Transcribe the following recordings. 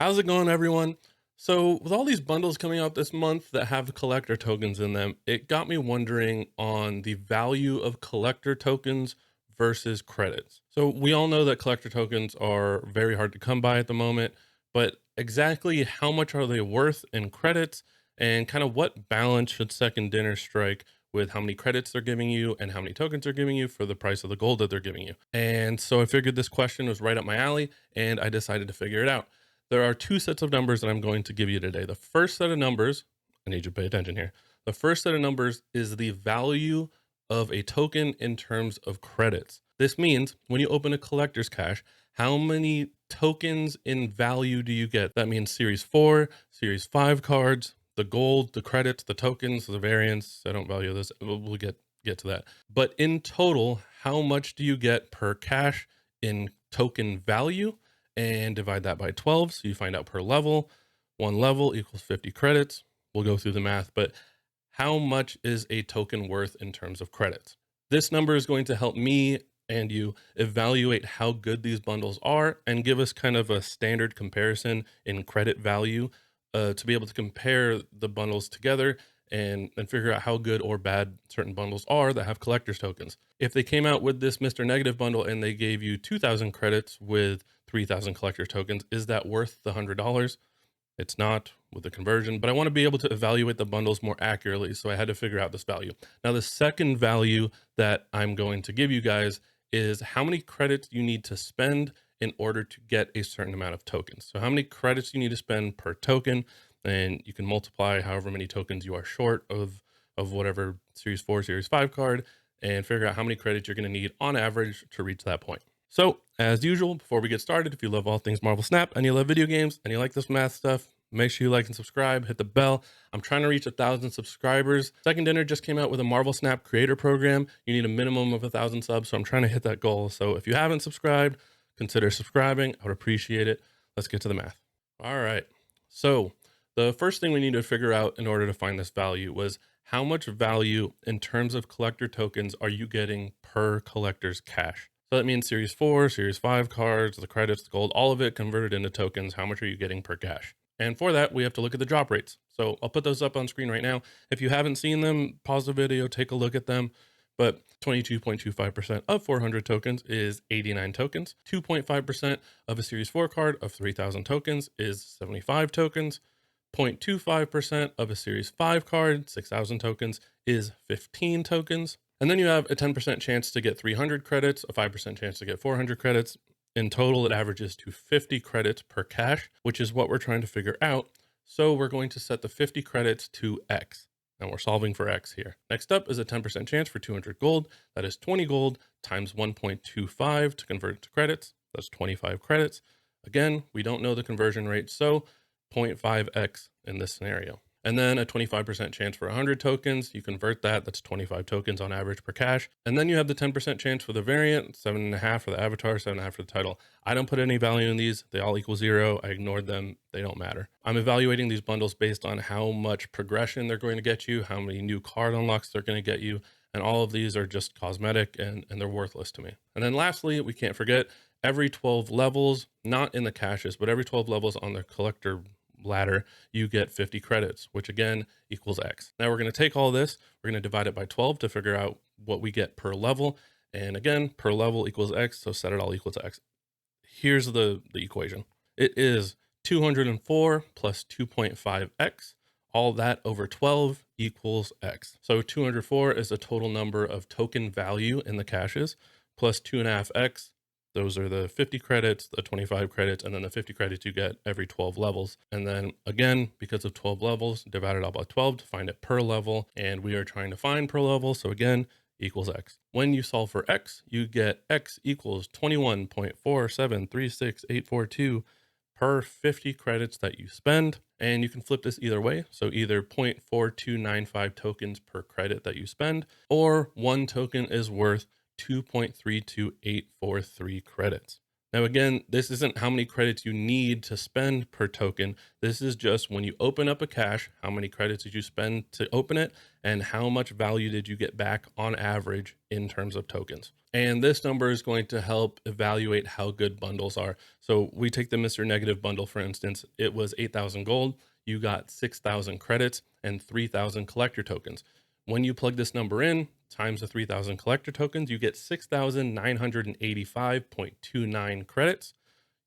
How's it going, everyone? So, with all these bundles coming out this month that have collector tokens in them, it got me wondering on the value of collector tokens versus credits. So, we all know that collector tokens are very hard to come by at the moment, but exactly how much are they worth in credits, and kind of what balance should Second Dinner strike with how many credits they're giving you and how many tokens they're giving you for the price of the gold that they're giving you? And so, I figured this question was right up my alley, and I decided to figure it out. There are two sets of numbers that I'm going to give you today. The first set of numbers, I need you to pay attention here. The first set of numbers is the value of a token in terms of credits. This means when you open a collector's cache, how many tokens in value do you get? That means Series 4, Series 5 cards, the gold, the credits, the tokens, the variants. I don't value this. We'll get to that. But in total, how much do you get per cache in token value? And divide that by 12. So you find out per level, one level equals 50 credits. We'll go through the math, but how much is a token worth in terms of credits? This number is going to help me and you evaluate how good these bundles are and give us kind of a standard comparison in credit value to be able to compare the bundles together and figure out how good or bad certain bundles are that have collector's tokens. If they came out with this Mr. Negative bundle and they gave you 2,000 credits with 3,000 collector tokens, is that worth the $100? It's not with the conversion, but I want to be able to evaluate the bundles more accurately, so I had to figure out this value. Now, the second value that I'm going to give you guys is how many credits you need to spend in order to get a certain amount of tokens. So how many credits you need to spend per token, and you can multiply however many tokens you are short of whatever Series 4, Series 5 card, and figure out how many credits you're going to need on average to reach that point. So, as usual, before we get started, if you love all things Marvel Snap and you love video games and you like this math stuff, make sure you like and subscribe, hit the bell. I'm trying to reach 1,000 subscribers. Second Dinner just came out with a Marvel Snap creator program. You need a minimum of 1,000 subs, so I'm trying to hit that goal. So if you haven't subscribed, consider subscribing. I would appreciate it. Let's get to the math. All right. So the first thing we need to figure out in order to find this value was how much value in terms of collector tokens are you getting per collector's cache? So that means Series 4, Series 5 cards, the credits, the gold, all of it converted into tokens. How much are you getting per cache? And for that, we have to look at the drop rates. So I'll put those up on screen right now. If you haven't seen them, pause the video, take a look at them. But 22.25% of 400 tokens is 89 tokens. 2.5% of a Series 4 card of 3,000 tokens is 75 tokens. 0.25% of a Series 5 card, 6,000 tokens, is 15 tokens. And then you have a 10% chance to get 300 credits, a 5% chance to get 400 credits. In total, it averages to 50 credits per cache, which is what we're trying to figure out. So we're going to set the 50 credits to X. And we're solving for X here. Next up is a 10% chance for 200 gold. That is 20 gold times 1.25 to convert it to credits. That's 25 credits. Again, we don't know the conversion rate, so 0.5x in this scenario. And then a 25% chance for 100 tokens. You convert that, that's 25 tokens on average per cache. And then you have the 10% chance for the variant, 7.5 for the avatar, 7.5 for the title. I don't put any value in these. They all equal 0. I ignored them. They don't matter. I'm evaluating these bundles based on how much progression they're going to get you, how many new card unlocks they're going to get you. And all of these are just cosmetic and they're worthless to me. And then lastly, we can't forget every 12 levels, not in the caches, but every 12 levels on the collector ladder, you get 50 credits, which again equals X. Now we're going to take all this, we're going to divide it by 12 to figure out what we get per level. And again, per level equals X, so set it all equal to X. Here's the equation. It is 204 plus 2.5X. All that over 12 equals X. So 204 is the total number of token value in the caches plus 2.5X. Those are the 50 credits, the 25 credits, and then the 50 credits you get every 12 levels. And then again, because of 12 levels, divide it all by 12 to find it per level. And we are trying to find per level. So again, equals X. When you solve for X, you get X equals 21.4736842 per 50 credits that you spend. And you can flip this either way. So either 0.4295 tokens per credit that you spend, or one token is worth 2.32843 credits. Now, again, this isn't how many credits you need to spend per token. This is just when you open up a cache, how many credits did you spend to open it, and how much value did you get back on average in terms of tokens. And this number is going to help evaluate how good bundles are. So we take the Mr. Negative bundle, for instance, it was 8,000 gold. You got 6,000 credits and 3,000 collector tokens. When you plug this number in, times the 3,000 collector tokens, you get 6,985.29 credits.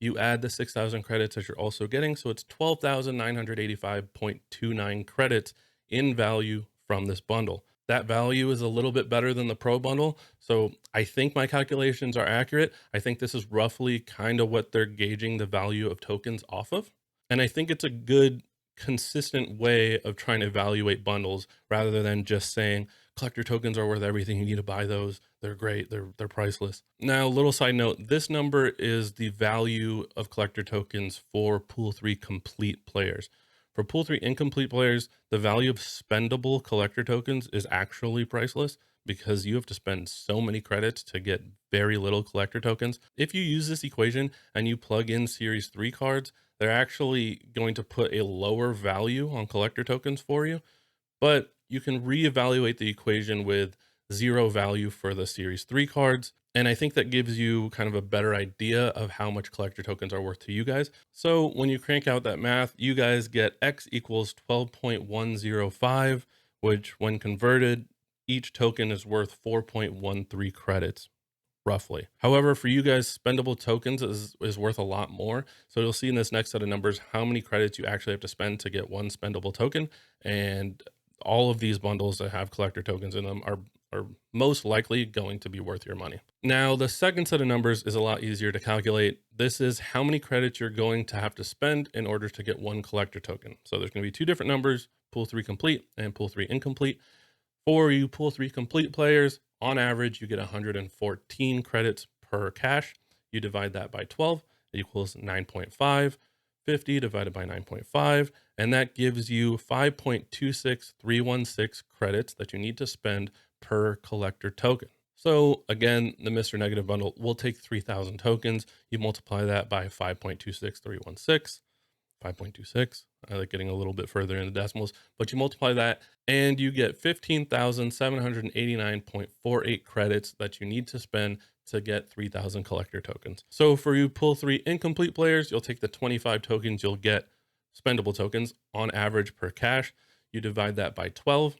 You add the 6,000 credits that you're also getting, so it's 12,985.29 credits in value from this bundle. That value is a little bit better than the Pro bundle, so I think my calculations are accurate. I think this is roughly kind of what they're gauging the value of tokens off of. And I think it's a good consistent way of trying to evaluate bundles rather than just saying collector tokens are worth everything, you need to buy those, they're great, they're priceless. Now, little side note, this number is the value of collector tokens for pool 3 complete players. For pool 3 incomplete players, the value of spendable collector tokens is actually priceless because you have to spend so many credits to get very little collector tokens. If you use this equation and you plug in series 3 cards, they're actually going to put a lower value on collector tokens for you, but you can reevaluate the equation with 0 value for the series 3 cards. And I think that gives you kind of a better idea of how much collector tokens are worth to you guys. So when you crank out that math, you guys get X equals 12.105, which when converted, each token is worth 4.13 credits, roughly. However, for you guys, spendable tokens is worth a lot more. So you'll see in this next set of numbers how many credits you actually have to spend to get one spendable token. And all of these bundles that have collector tokens in them are most likely going to be worth your money. Now, the second set of numbers is a lot easier to calculate. This is how many credits you're going to have to spend in order to get one collector token. So there's going to be two different numbers, pool 3 complete and pool 3 incomplete. For you pool 3 complete players, on average, you get 114 credits per cache. You divide that by 12, it equals 9.5. 50 divided by 9.5, and that gives you 5.26316 credits that you need to spend per collector token. So again, the Mr. Negative bundle will take 3,000 tokens. You multiply that by 5.26316. 5.26. I like getting a little bit further in the decimals, but you multiply that and you get 15,789.48 credits that you need to spend to get 3,000 collector tokens. So for you pool 3 incomplete players, you'll take the 25 tokens you'll get spendable tokens on average per cache. You divide that by 12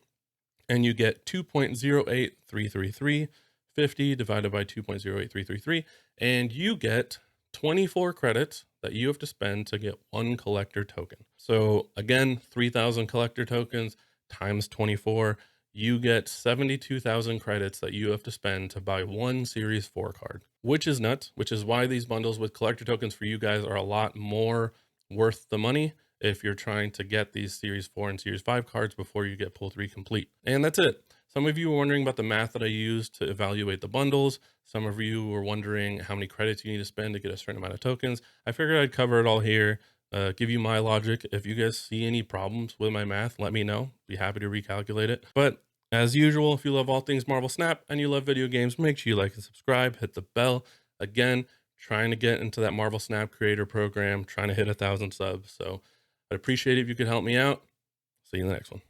and you get 2.08333. 50 divided by 2.08333, and you get 24 credits that you have to spend to get one collector token. So again, 3,000 collector tokens times 24, you get 72,000 credits that you have to spend to buy one series 4 card, which is nuts, which is why these bundles with collector tokens for you guys are a lot more worth the money if you're trying to get these series 4 and series 5 cards before you get pool 3 complete. And that's it. Some of you were wondering about the math that I use to evaluate the bundles. Some of you were wondering how many credits you need to spend to get a certain amount of tokens. I figured I'd cover it all here, give you my logic. If you guys see any problems with my math, let me know. Be happy to recalculate it. But as usual, if you love all things Marvel Snap and you love video games, make sure you like and subscribe, hit the bell. Again, trying to get into that Marvel Snap creator program, trying to hit 1,000 subs. So I'd appreciate it if you could help me out. See you in the next one.